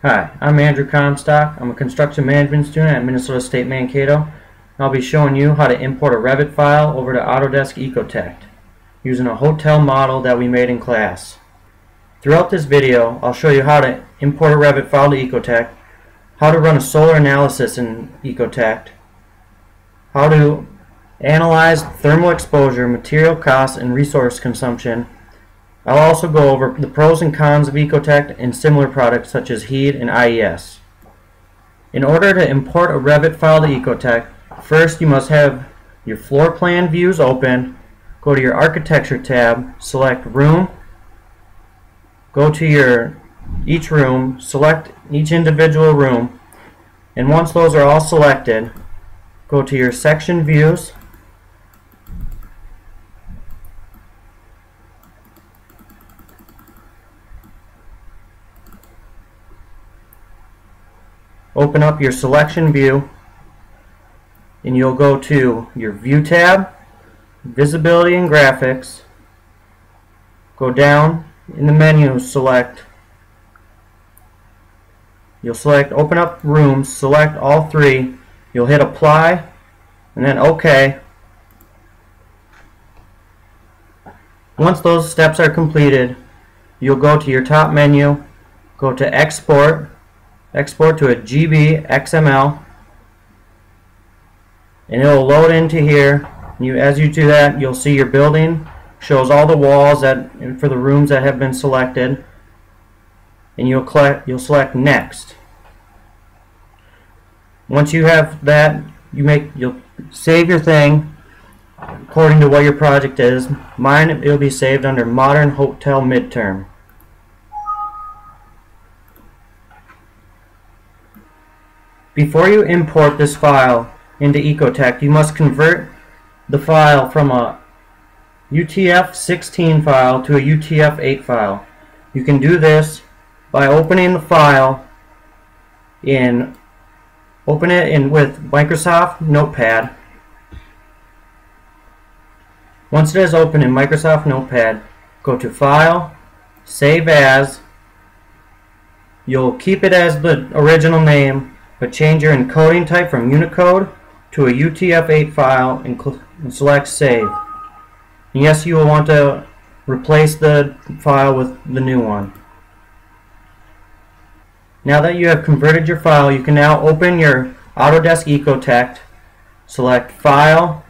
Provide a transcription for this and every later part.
Hi, I'm Andrew Comstock. I'm a construction management student at Minnesota State Mankato. I'll be showing you how to import a Revit file over to Autodesk Ecotect using a hotel model that we made in class. Throughout this video, I'll show you how to import a Revit file to Ecotect, how to run a solar analysis in Ecotect, how to analyze thermal exposure, material costs, and resource consumption. I'll also go over the pros and cons of Ecotect and similar products such as HEAD and IES. In order to import a Revit file to Ecotect, first you must have your floor plan views open, go to your Architecture tab, select Room, go to each room, select each individual room, and once those are all selected, go to your Section Views, open up your selection view, and you'll go to your View tab, Visibility and Graphics, go down in the menu, you'll select Open Up Rooms, select all three, you'll hit Apply, and then OK. Once those steps are completed, you'll go to your top menu, go to Export to a GB XML, and it will load into here. As you do that, you'll see your building shows all the walls for the rooms that have been selected, and you'll select Next. Once you have that, you'll save your thing according to what your project is. Mine, it'll be saved under Modern Hotel Midterm. Before you import this file into Ecotect, you must convert the file from a UTF-16 file to a UTF-8 file. You can do this by opening the file with Microsoft Notepad. Once it is open in Microsoft Notepad, go to File, Save As. You'll keep it as the original name, but change your encoding type from Unicode to a UTF-8 file and select Save. And yes, you will want to replace the file with the new one. Now that you have converted your file, you can now open your Autodesk Ecotect, select File,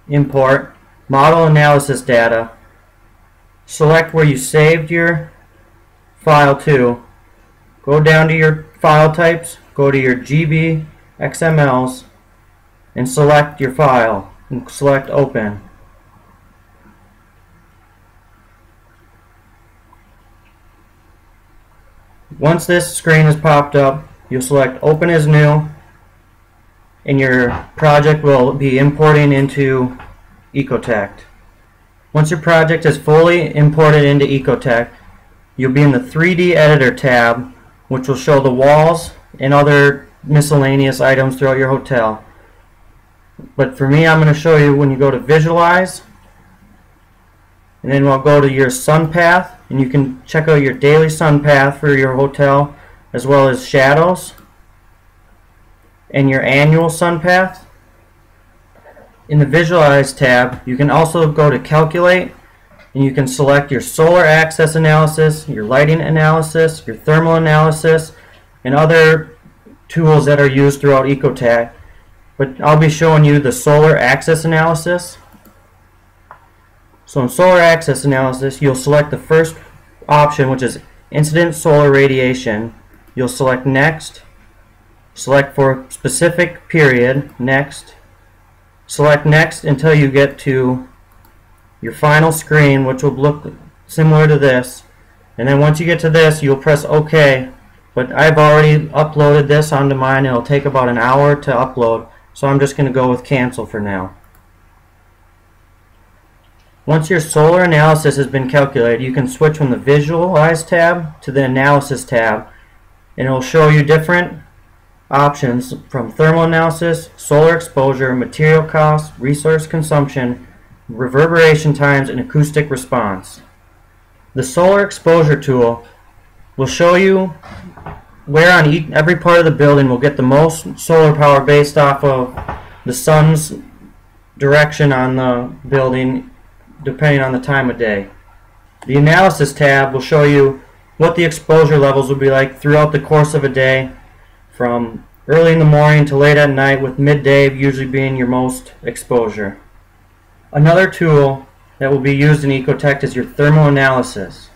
Import, Model Analysis Data, select where you saved your file to, go down to your file types, go to your GB XMLs, and select your file, and select Open. Once this screen is popped up, you'll select Open as New, and your project will be importing into Ecotect. Once your project is fully imported into Ecotect, you'll be in the 3D Editor tab, which will show the walls and other miscellaneous items throughout your hotel. But for me, I'm going to show you when you go to Visualize, and then we'll go to your sun path, and you can check out your daily sun path for your hotel, as well as shadows and your annual sun path. In the Visualize tab, you can also go to Calculate, and you can select your solar access analysis, your lighting analysis, your thermal analysis, and other tools that are used throughout Ecotect. But I'll be showing you the solar access analysis. So in solar access analysis, you'll select the first option, which is incident solar radiation. You'll select Next, select for specific period, Next, select Next until you get to your final screen, which will look similar to this. And then once you get to this, you'll press OK. But I've already uploaded this onto mine. It'll take about an hour to upload, so I'm just going to go with Cancel for now. Once your solar analysis has been calculated, you can switch from the Visualize tab to the Analysis tab, and it will show you different options from thermal analysis, solar exposure, material costs, resource consumption, reverberation times, and acoustic response. The solar exposure tool will show you where on every part of the building will get the most solar power based off of the sun's direction on the building depending on the time of day. The Analysis tab will show you what the exposure levels will be like throughout the course of a day, from early in the morning to late at night, with midday usually being your most exposure. Another tool that will be used in Ecotect is your thermal analysis.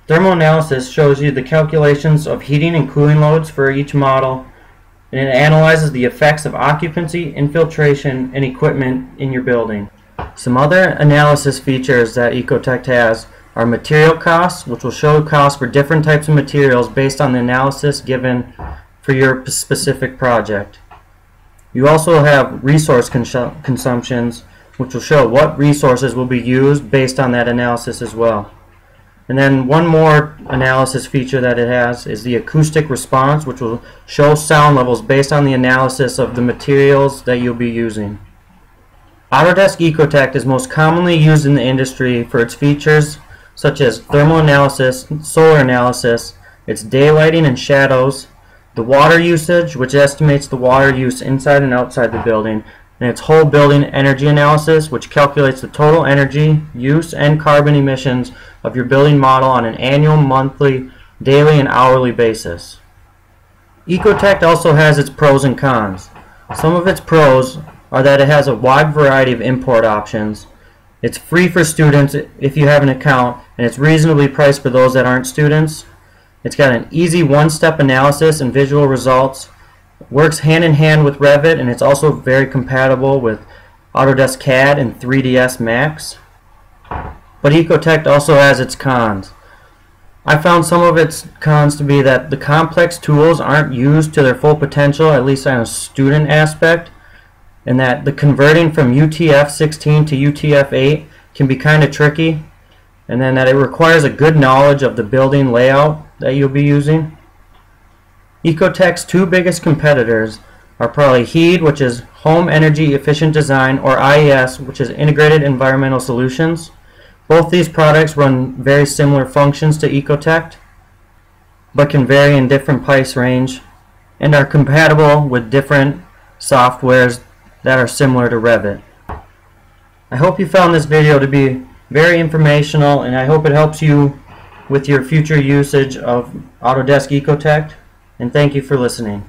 Thermal analysis shows you the calculations of heating and cooling loads for each model, and it analyzes the effects of occupancy, infiltration, and equipment in your building. Some other analysis features that Ecotect has are material costs, which will show costs for different types of materials based on the analysis given for your specific project. You also have resource consumptions, which will show what resources will be used based on that analysis as well. And then one more analysis feature that it has is the acoustic response, which will show sound levels based on the analysis of the materials that you'll be using. Autodesk Ecotect is most commonly used in the industry for its features such as thermal analysis, solar analysis, its daylighting and shadows, the water usage, which estimates the water use inside and outside the building, and its whole building energy analysis, which calculates the total energy use and carbon emissions of your building model on an annual, monthly, daily, and hourly basis. Ecotect also has its pros and cons. Some of its pros are that it has a wide variety of import options. It's free for students if you have an account, and it's reasonably priced for those that aren't students. It's got an easy one-step analysis and visual results. It works hand in hand with Revit, and it's also very compatible with Autodesk CAD and 3ds Max. But Ecotect also has its cons. I found some of its cons to be that the complex tools aren't used to their full potential, at least on a student aspect, and that the converting from UTF-16 to UTF-8 can be kind of tricky, and then that it requires a good knowledge of the building layout that you'll be using. Ecotect's two biggest competitors are probably HEED, which is Home Energy Efficient Design, or IES, which is Integrated Environmental Solutions. Both these products run very similar functions to Ecotect, but can vary in different price range and are compatible with different softwares that are similar to Revit. I hope you found this video to be very informational, and I hope it helps you with your future usage of Autodesk Ecotect, and thank you for listening.